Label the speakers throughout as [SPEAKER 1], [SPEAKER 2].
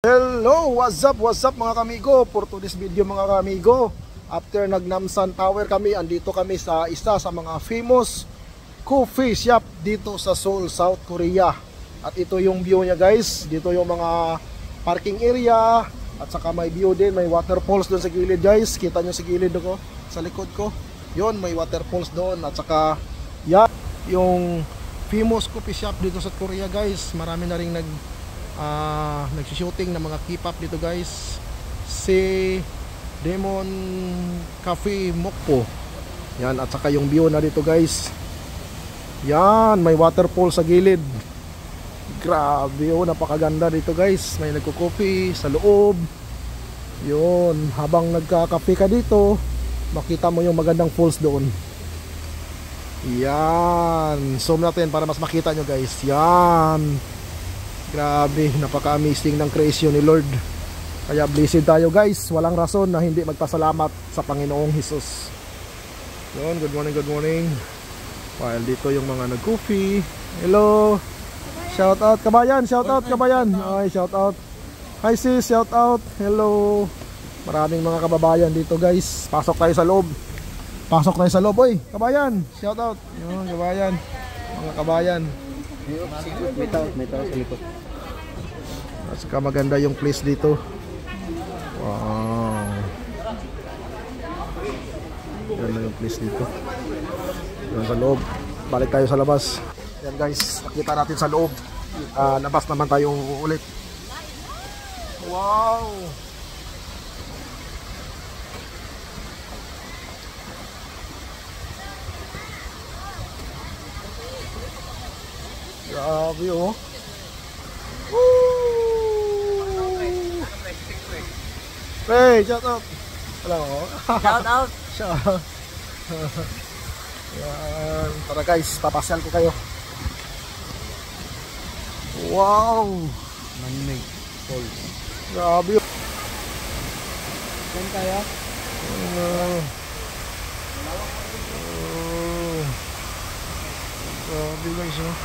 [SPEAKER 1] Hello, what's up mga kamigo? For today's video mga kamigo, after Namsan Tower kami, andito kami sa isa sa mga famous coffee shop dito sa Seoul, South Korea. At ito yung view niya guys, dito yung mga parking area. At saka may view din, may waterfalls doon sa gilid guys. Kita nyo sa gilid ko, sa likod ko. Yun, may waterfalls doon. At saka yan, yung famous coffee shop dito sa Korea guys. Marami na rin nagsushooting ng mga K-pop dito guys. Si Demon Cafe Mokpo. Yan, at saka yung view na dito guys. Yan, may waterfall sa gilid. Grabe, oh, napakaganda dito guys. May nagko-coffee sa loob. Yun, habang nagka-cafe ka dito, makita mo yung magandang falls doon. Yan, zoom natin para mas makita nyo guys. Yan, grabe, napaka-amazing ng creation ni Lord. Kaya blessed tayo guys. Walang rason na hindi magpasalamat sa Panginoong Hesus. Yun, good morning. While dito yung mga nag-coffee. Hello, shout out kabayan, ay shout out. Hi sis, shout out. Hello. Maraming mga kababayan dito guys. Pasok tayo sa loob. Oy, kabayan, shout out. Yun, kabayan. Mga kabayan.
[SPEAKER 2] May tao sa likod.
[SPEAKER 1] At saka maganda yung place dito. Wow. Ganda yung place dito. Yan sa loob. Balik tayo sa labas. Yan guys, nakita natin sa loob. Labas naman tayo ulit. Wow. Grabe oh. Hey, shout out. Hello.
[SPEAKER 2] Shout out.
[SPEAKER 1] Yan, tara guys, papasyal ko kayo. Wow,
[SPEAKER 2] Man-made falls.
[SPEAKER 1] grabe.
[SPEAKER 2] Saan kaya?
[SPEAKER 1] Grabe guys oh.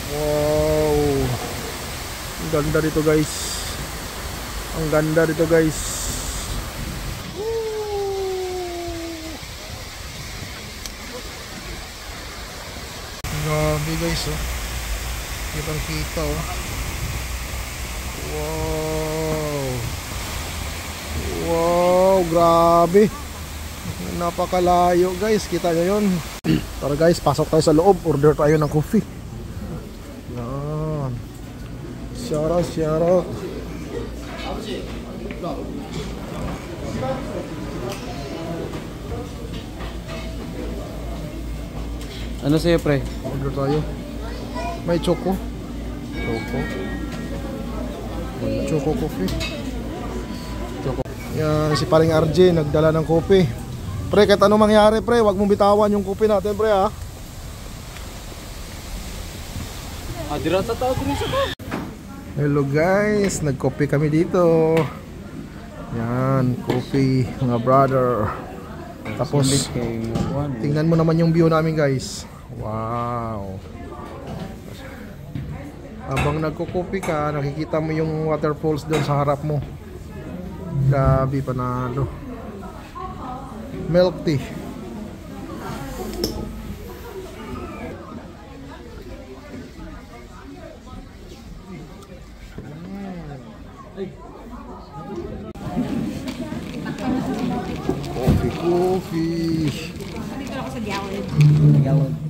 [SPEAKER 1] Wow, ang ganda dito guys. Grabe guys oh. Kitang kita oh. Wow, grabe. Napakalayo guys, kita nyo yun. Tara guys, pasok tayo sa loob. Order tayo ng coffee. Yan. Shout out.
[SPEAKER 2] Ano sa'yo pre?
[SPEAKER 1] Order tayo. May choco coffee. Yan, si paring RJ nagdala ng coffee. Pre, kahit anong mangyari pre, wag mong bitawan yung coffee natin pre ha.
[SPEAKER 2] Adiran sa tao din sa ko.
[SPEAKER 1] Hello guys, nag-coffee kami dito. Yan, coffee mga brother. Tapos tingnan mo naman yung view namin guys. Wow. Habang nagko-coffee ka, nakikita mo yung waterfalls doon sa harap mo. Grabe, panalo. Milk tea. Coffee.
[SPEAKER 3] Dito ako sa Gawad.